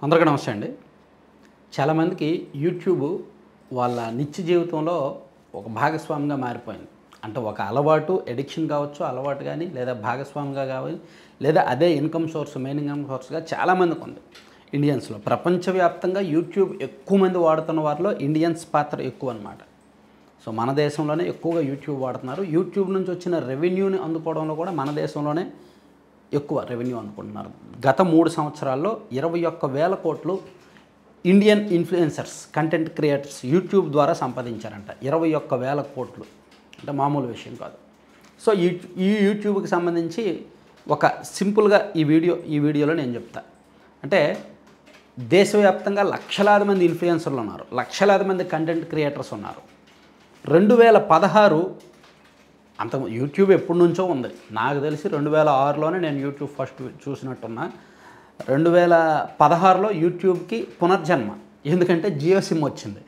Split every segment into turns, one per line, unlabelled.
అందరికీ నమస్తే అండి. చాలామందికి యూట్యూబ్ వాళ్ళ నిత్య జీవితంలో ఒక భాగస్వామిగా మారిపోయింది. అంటే ఒక అలవాటు, ఎడిక్షన్ కావచ్చు, అలవాటు కానీ లేదా భాగస్వామిగా కావాలి, లేదా అదే ఇన్కమ్ సోర్స్, మెయిన్ ఇన్కమ్ సోర్స్గా చాలామందికి ఉంది ఇండియన్స్లో. ప్రపంచవ్యాప్తంగా యూట్యూబ్ ఎక్కువ మంది వాడుతున్న వారిలో ఇండియన్స్ పాత్ర ఎక్కువ అనమాట. సో మన దేశంలోనే ఎక్కువగా యూట్యూబ్ వాడుతున్నారు. యూట్యూబ్ నుంచి వచ్చిన రెవెన్యూని అందుకోవడంలో కూడా మన దేశంలోనే ఎక్కువ రెవెన్యూ అనుకుంటున్నారు. గత 3 సంవత్సరాల్లో 21,000 కోట్లు Indian influencers, content creators YouTube ద్వారా సంపాదించారంట. 21,000 కోట్లు అంటే మామూలు విషయం కాదు. సో ఈ యూట్యూబ్కి సంబంధించి ఒక సింపుల్గా ఈ వీడియోలో నేను చెప్తా. అంటే దేశవ్యాప్తంగా లక్షలాది మంది ఇన్ఫ్లుయెన్సర్లు ఉన్నారు, లక్షలాది మంది కంటెంట్ క్రియేటర్స్ ఉన్నారు. 2016 అంత యూట్యూబ్ ఎప్పటి నుంచో ఉంది. నాకు తెలిసి 2006లోనే నేను యూట్యూబ్ ఫస్ట్ చూసినట్టున్నా. 2016లో యూట్యూబ్కి పునర్జన్మ. ఎందుకంటే జియో సిమ్ వచ్చింది.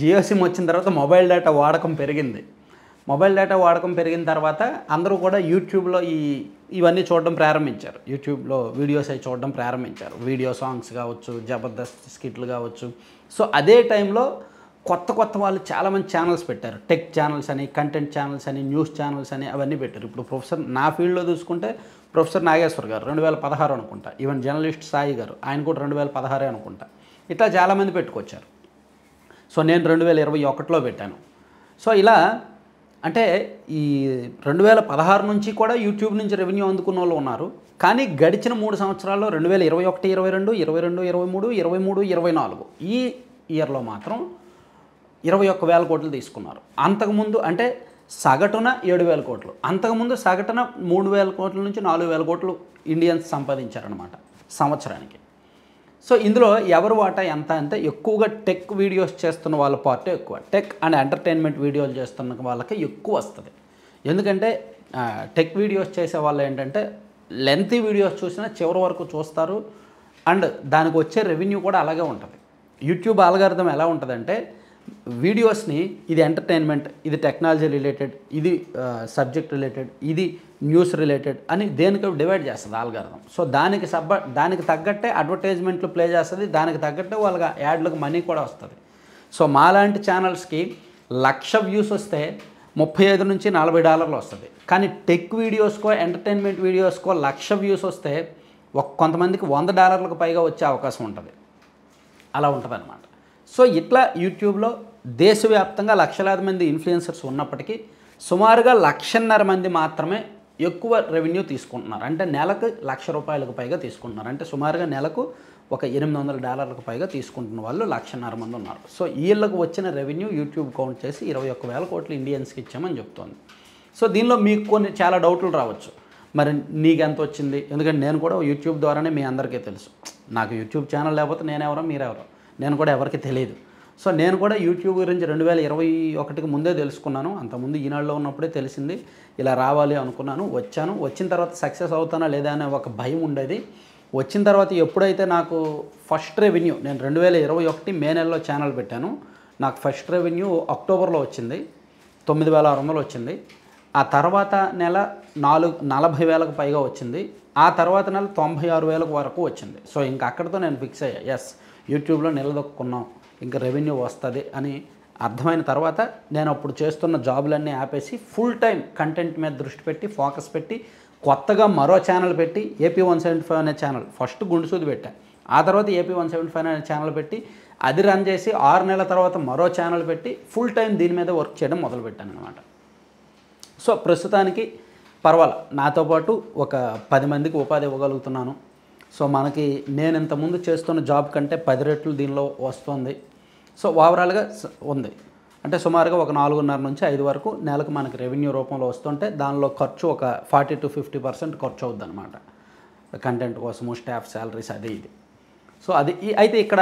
జియో సిమ్ వచ్చిన తర్వాత మొబైల్ డేటా వాడకం పెరిగింది. మొబైల్ డేటా వాడకం పెరిగిన తర్వాత అందరూ కూడా యూట్యూబ్లో ఇవన్నీ చూడడం ప్రారంభించారు. యూట్యూబ్లో వీడియోస్ అవి చూడడం ప్రారంభించారు. వీడియో సాంగ్స్ కావచ్చు, జబర్దస్త్ స్కిట్లు కావచ్చు. సో అదే టైంలో కొత్త వాళ్ళు చాలామంది ఛానల్స్ పెట్టారు. టెక్ ఛానల్స్ అని, కంటెంట్ ఛానల్స్ అని, న్యూస్ ఛానల్స్ అని అవన్నీ పెట్టారు. ఇప్పుడు నా ఫీల్డ్లో చూసుకుంటే ప్రొఫెసర్ నాగేశ్వర్ గారు 2016 అనుకుంటా. ఈవెన్ జర్నలిస్ట్ సాయి గారు, ఆయన కూడా 2016 అనుకుంటా. ఇట్లా చాలామంది పెట్టుకొచ్చారు. సో నేను 2021లో పెట్టాను. సో ఇలా అంటే ఈ 2016 నుంచి కూడా యూట్యూబ్ నుంచి రెవెన్యూ అందుకున్న వాళ్ళు ఉన్నారు. కానీ గడిచిన 3 సంవత్సరాల్లో 2021, 22, 22, 23, 23, 24 ఈ ఇయర్లో మాత్రం 21,000 కోట్లు తీసుకున్నారు. అంతకుముందు అంటే సగటున 7,000 కోట్లు, అంతకుముందు సగటున 3,000 కోట్ల నుంచి 4,000 కోట్లు ఇండియన్స్ సంపాదించారనమాట సంవత్సరానికి. సో ఇందులో ఎవరు వాటా ఎంత అంటే ఎక్కువగా టెక్ వీడియోస్ చేస్తున్న వాళ్ళ పార్టీ ఎక్కువ. టెక్ అండ్ ఎంటర్టైన్మెంట్ వీడియోలు చేస్తున్న వాళ్ళకి ఎక్కువ వస్తుంది. ఎందుకంటే టెక్ వీడియోస్ చేసే వాళ్ళు ఏంటంటే లెంతీ వీడియోస్ చూసినా చివరి వరకు చూస్తారు. అండ్ దానికి వచ్చే రెవెన్యూ కూడా అలాగే ఉంటుంది. యూట్యూబ్ ఆల్గారిథం ఎలా ఉంటుందంటే వీడియోస్ని ఇది ఎంటర్టైన్మెంట్, ఇది టెక్నాలజీ రిలేటెడ్, ఇది సబ్జెక్ట్ రిలేటెడ్, ఇది న్యూస్ రిలేటెడ్ అని దేనికి డివైడ్ చేస్తుంది ఆల్గారిథం. సో దానికి తగ్గట్టే అడ్వర్టైజ్మెంట్లు ప్లే చేస్తుంది, దానికి తగ్గట్టే వాళ్ళకి యాడ్లకు మనీ కూడా వస్తుంది. సో మాలాంటి ఛానల్స్కి 1,00,000 వ్యూస్ వస్తే $35 నుంచి $40 వస్తుంది. కానీ టెక్ వీడియోస్కో, ఎంటర్టైన్మెంట్ వీడియోస్కో 1,00,000 వ్యూస్ వస్తే కొంతమందికి $100 పైగా వచ్చే అవకాశం ఉంటుంది. అలా ఉంటుంది అన్నమాట. సో ఇట్లా యూట్యూబ్లో దేశవ్యాప్తంగా లక్షలాది మంది ఇన్ఫ్లుయెన్సర్స్ ఉన్నప్పటికీ సుమారుగా 1,50,000 మంది మాత్రమే ఎక్కువ రెవెన్యూ తీసుకుంటున్నారు. అంటే నెలకు ₹1,00,000 పైగా తీసుకుంటున్నారు. అంటే సుమారుగా నెలకు ఒక $800 పైగా తీసుకుంటున్న వాళ్ళు 1,50,000 మంది ఉన్నారు. సో వీళ్ళకు వచ్చిన రెవెన్యూ యూట్యూబ్ కౌంట్ చేసి 21,000 కోట్లు ఇండియన్స్కి ఇచ్చామని చెప్తోంది. సో దీనిలో మీకు చాలా డౌట్లు రావచ్చు. మరి నీకెంత వచ్చింది? ఎందుకంటే నేను కూడా యూట్యూబ్ ద్వారానే మీ అందరికీ తెలుసు. నాకు యూట్యూబ్ ఛానల్ లేకపోతే నేనెవరో మీరెవరో నేను కూడా ఎవరికి తెలియదు. సో నేను కూడా యూట్యూబ్ గురించి 2021కి ముందే తెలుసుకున్నాను. అంతకుముందు ఈనాడులో ఉన్నప్పుడే తెలిసింది. ఇలా రావాలి అనుకున్నాను, వచ్చాను. వచ్చిన తర్వాత సక్సెస్ అవుతానా లేదా అనే ఒక భయం ఉండేది. వచ్చిన తర్వాత ఎప్పుడైతే నాకు ఫస్ట్ రెవెన్యూ, నేను 2021 మే నెలలో ఛానల్ పెట్టాను. నాకు ఫస్ట్ రెవెన్యూ అక్టోబర్లో వచ్చింది, 9,600 వచ్చింది. ఆ తర్వాత నెల 40,000కు పైగా వచ్చింది. ఆ తర్వాత నెల 96,000 వరకు వచ్చింది. సో ఇంకా అక్కడితో నేను ఫిక్స్ అయ్యా, ఎస్ యూట్యూబ్లో నిలదొక్కున్నాం, ఇంకా రెవెన్యూ వస్తుంది అని అర్థమైన తర్వాత నేను అప్పుడు చేస్తున్న జాబులన్నీ ఆపేసి ఫుల్ టైం కంటెంట్ మీద దృష్టి పెట్టి, ఫోకస్ పెట్టి, కొత్తగా మరో ఛానల్ పెట్టి AP175 అనే ఛానల్ ఫస్ట్ గుండుసూది పెట్టా. ఆ తర్వాత AP175 అనే ఛానల్ పెట్టి అది రన్ చేసి 6 నెలల తర్వాత మరో ఛానల్ పెట్టి ఫుల్ టైం దీని మీద వర్క్ చేయడం మొదలుపెట్టాను అనమాట. సో ప్రస్తుతానికి పర్వాలేదు, నాతో పాటు ఒక 10 మందికి ఉపాధి ఇవ్వగలుగుతున్నాను. సో మనకి నేను ఇంతకుముందు చేస్తున్న జాబ్ కంటే 10 రెట్లు దీనిలో వస్తుంది. సో ఓవరాల్గా ఉంది. అంటే సుమారుగా ఒక 4.5 నుంచి 5 వరకు నెలకు మనకి రెవెన్యూ రూపంలో వస్తుంటే దానిలో ఖర్చు ఒక 40 to 50% ఖర్చు అవుద్ది అనమాట. కంటెంట్ కోసము, స్టాఫ్ శాలరీస్, అది ఇది. సో అది అయితే ఇక్కడ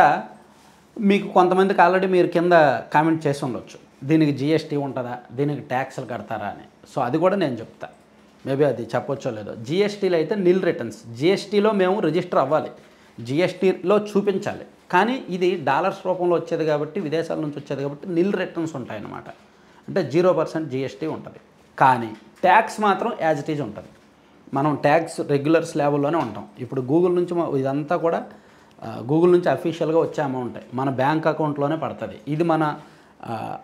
మీకు కొంతమందికి ఆల్రెడీ మీరు కింద కామెంట్ చేసి ఉండొచ్చు, దీనికి GST ఉంటుందా, దీనికి ట్యాక్స్లు కడతారా అని. సో అది కూడా నేను చెప్తా. మేబీ అది చెప్పొచ్చో లేదో. GSTలో అయితే నిల్ రిటర్న్స్, GSTలో మేము రిజిస్టర్ అవ్వాలి, GSTలో చూపించాలి. కానీ ఇది డాలర్స్ రూపంలో వచ్చేది కాబట్టి, విదేశాల నుంచి వచ్చేది కాబట్టి నిల్ రిటర్న్స్ ఉంటాయన్నమాట. అంటే 0% GST ఉంటుంది. కానీ ట్యాక్స్ మాత్రం యాజ్ ఇట్ ఈజ్ ఉంటుంది. మనం ట్యాక్స్ రెగ్యులర్ స్లాబుల్లోనే ఉంటాం. ఇప్పుడు గూగుల్ నుంచి ఇదంతా కూడా గూగుల్ నుంచి అఫీషియల్గా వచ్చే అమౌంటే మన బ్యాంక్ అకౌంట్లోనే పడుతుంది. ఇది మన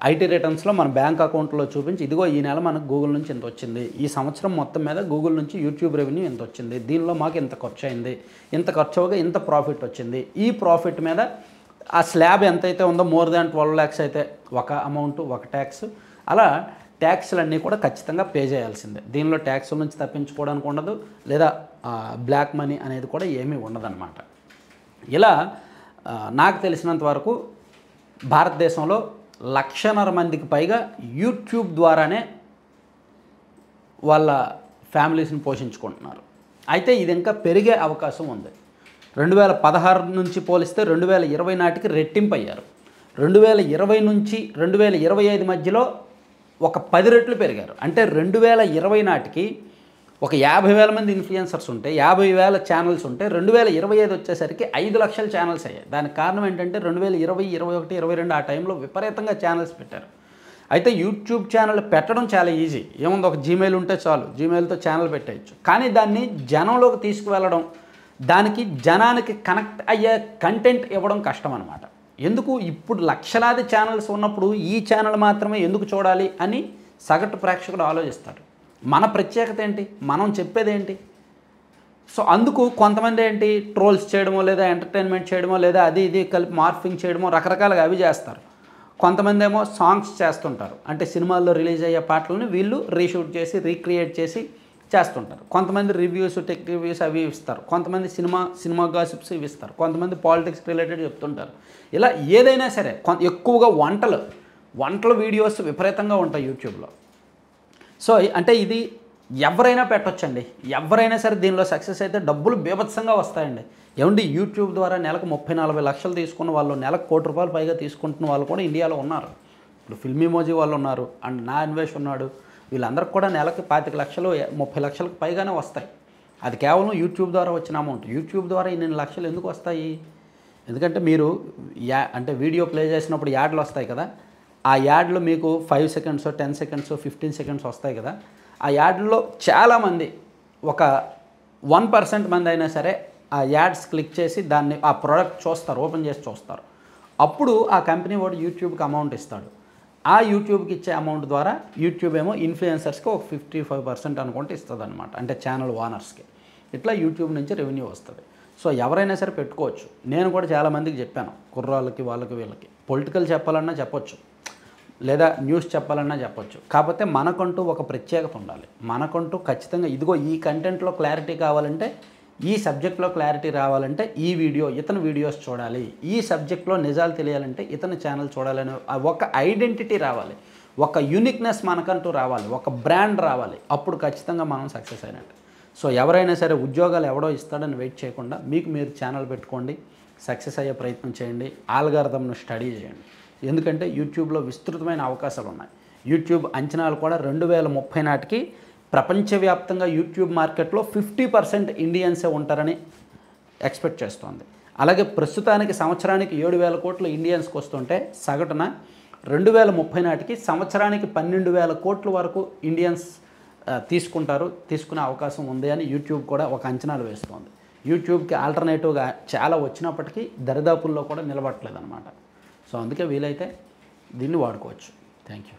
ఐటీ రిటర్న్స్లో మన బ్యాంక్ అకౌంట్లో చూపించి ఇదిగో ఈ నెల మనకు గూగుల్ నుంచి ఇంత వచ్చింది, ఈ సంవత్సరం మొత్తం మీద గూగుల్ నుంచి యూట్యూబ్ రెవెన్యూ ఇంత వచ్చింది, దీనిలో మాకు ఇంత ఖర్చు అయింది, ఇంత ఖర్చు అవగా ఇంత ప్రాఫిట్ వచ్చింది, ఈ ప్రాఫిట్ మీద ఆ స్లాబ్ ఎంతైతే ఉందో మోర్ దాన్ 12 lakhs అయితే ఒక అమౌంట్ ఒక ట్యాక్స్, అలా ట్యాక్స్లన్నీ కూడా ఖచ్చితంగా పే చేయాల్సిందే. దీనిలో ట్యాక్స్ నుంచి తప్పించుకోవడానికి ఉండదు, లేదా బ్లాక్ మనీ అనేది కూడా ఏమీ ఉండదన్నమాట. ఇలా నాకు తెలిసినంత వరకు భారతదేశంలో 1,50,000 మందికి పైగా యూట్యూబ్ ద్వారానే వాళ్ళ ఫ్యామిలీస్ని పోషించుకుంటున్నారు. అయితే ఇది ఇంకా పెరిగే అవకాశం ఉంది. 2016 నుంచి పోలిస్తే 2020 నాటికి రెట్టింపు అయ్యారు. 2020 నుంచి 2025 మధ్యలో ఒక 10 రెట్లు పెరిగారు. అంటే 2020 నాటికి ఒక 50,000 మంది ఇన్ఫ్లుయెన్సర్స్ ఉంటే 50,000 ఛానల్స్ ఉంటే 2025 వచ్చేసరికి 5 లక్షల ఛానల్స్ అయ్యాయి. దానికి కారణం ఏంటంటే 2020, 21, 22 ఆ టైంలో విపరీతంగా ఛానల్స్ పెట్టారు. అయితే యూట్యూబ్ ఛానల్ పెట్టడం చాలా ఈజీ, ఏముంది ఒక జీమెయిల్ ఉంటే చాలు, జీమెయిల్తో ఛానల్ పెట్టేయచ్చు. కానీ దాన్ని జనంలోకి తీసుకువెళ్ళడం, దానికి జనానికి కనెక్ట్ అయ్యే కంటెంట్ ఇవ్వడం కష్టం అనమాట. ఎందుకు ఇప్పుడు లక్షలాది ఛానల్స్ ఉన్నప్పుడు ఈ ఛానల్ మాత్రమే ఎందుకు చూడాలి అని సగటు ప్రేక్షకుడు ఆలోచిస్తాడు. మన ప్రత్యేకత ఏంటి, మనం చెప్పేది ఏంటి? సో అందుకు కొంతమంది ఏంటి ట్రోల్స్ చేయడమో, లేదా ఎంటర్టైన్మెంట్ చేయడమో, లేదా అది ఇది కలిపి మార్ఫింగ్ చేయడమో, రకరకాలుగా అవి చేస్తారు. కొంతమంది ఏమో సాంగ్స్ చేస్తుంటారు, అంటే సినిమాల్లో రిలీజ్ అయ్యే పాటలను వీళ్ళు రీషూట్ చేసి రీక్రియేట్ చేసి చేస్తుంటారు. కొంతమంది రివ్యూస్, టెక్ రివ్యూస్ అవి ఇస్తారు. కొంతమంది సినిమా గాసిప్స్ ఇవి ఇస్తారు. కొంతమంది పాలిటిక్స్ రిలేటెడ్ చెప్తుంటారు. ఇలా ఏదైనా సరే ఎక్కువగా వంటల వీడియోస్ విపరీతంగా ఉంటాయి యూట్యూబ్లో. సో అంటే ఇది ఎవరైనా పెట్టొచ్చండి, ఎవరైనా సరే దీనిలో సక్సెస్ అయితే డబ్బులు బీభత్సంగా వస్తాయండి. ఏమండి యూట్యూబ్ ద్వారా నెలకు 30-40 లక్షలు తీసుకున్న వాళ్ళు, నెలకు ₹1 కోటి పైగా తీసుకుంటున్న వాళ్ళు కూడా ఇండియాలో ఉన్నారు. ఇప్పుడు ఫిల్మీమోజీ వాళ్ళు ఉన్నారు, అండ్ నా అన్వేష్ ఉన్నాడు. వీళ్ళందరికీ కూడా నెలకి 25 లక్షలు 30 లక్షలకు పైగానే వస్తాయి. అది కేవలం యూట్యూబ్ ద్వారా వచ్చిన అమౌంట్. యూట్యూబ్ ద్వారా ఇన్ని లక్షలు ఎందుకు వస్తాయి? ఎందుకంటే మీరు అంటే వీడియో ప్లే చేసినప్పుడు యాడ్లు వస్తాయి కదా, ఆ యాడ్లు మీకు 5 seconds, 10 seconds, 15 seconds వస్తాయి కదా. ఆ యాడ్లో చాలామంది, ఒక 1% మంది అయినా సరే ఆ యాడ్స్ క్లిక్ చేసి దాన్ని ఆ ప్రోడక్ట్ చూస్తారు, ఓపెన్ చేసి చూస్తారు. అప్పుడు ఆ కంపెనీ వాడు యూట్యూబ్కి అమౌంట్ ఇస్తాడు. ఆ యూట్యూబ్కి ఇచ్చే అమౌంట్ ద్వారా యూట్యూబ్ ఏమో ఇన్ఫ్లుయెన్సర్స్కి ఒక 55% అనుకుంటే ఇస్తుంది అనమాట, అంటే ఛానల్ ఓనర్స్కి. ఇట్లా యూట్యూబ్ నుంచి రెవెన్యూ వస్తుంది. సో ఎవరైనా సరే పెట్టుకోవచ్చు. నేను కూడా చాలామందికి చెప్పాను, కుర్రాళ్ళకి, వాళ్ళకి, వీళ్ళకి. పొలిటికల్ చెప్పాలన్నా చెప్పొచ్చు, లేదా న్యూస్ చెప్పాలన్నా చెప్పొచ్చు. కాకపోతే మనకంటూ ఒక ప్రత్యేకత ఉండాలి. మనకంటూ ఖచ్చితంగా ఇదిగో ఈ కంటెంట్లో క్లారిటీ కావాలంటే, ఈ సబ్జెక్ట్లో క్లారిటీ రావాలంటే ఈ ఇతని వీడియోస్ చూడాలి, ఈ సబ్జెక్ట్లో నిజాలు తెలియాలంటే ఇతని ఛానల్ చూడాలని ఒక ఐడెంటిటీ రావాలి, ఒక యూనిక్నెస్ మనకంటూ రావాలి, ఒక బ్రాండ్ రావాలి. అప్పుడు ఖచ్చితంగా మనం సక్సెస్ అయినట్టు. సో ఎవరైనా సరే ఉద్యోగాలు ఎవడో ఇస్తాడని వెయిట్ చేయకుండా మీకు మీరు ఛానల్ పెట్టుకోండి, సక్సెస్ అయ్యే ప్రయత్నం చేయండి, ఆల్గారిథంను స్టడీ చేయండి. ఎందుకంటే యూట్యూబ్లో విస్తృతమైన అవకాశాలు ఉన్నాయి. యూట్యూబ్ అంచనాలు కూడా 2030 నాటికి ప్రపంచవ్యాప్తంగా యూట్యూబ్ మార్కెట్లో 50% ఇండియన్సే ఉంటారని ఎక్స్పెక్ట్ చేస్తోంది. అలాగే ప్రస్తుతానికి సంవత్సరానికి 7,000 కోట్లు ఇండియన్స్కి వస్తుంటే సగటున 2030 నాటికి సంవత్సరానికి 12,000 కోట్ల వరకు ఇండియన్స్ తీసుకునే అవకాశం ఉంది అని యూట్యూబ్ కూడా ఒక అంచనాలు వేస్తోంది. యూట్యూబ్కి ఆల్టర్నేటివ్గా చాలా వచ్చినప్పటికీ దరిదాపుల్లో కూడా నిలబడట్లేదు అనమాట. సో అందుకే వీలైతే దీన్ని వాడుకోవచ్చు. Thank you.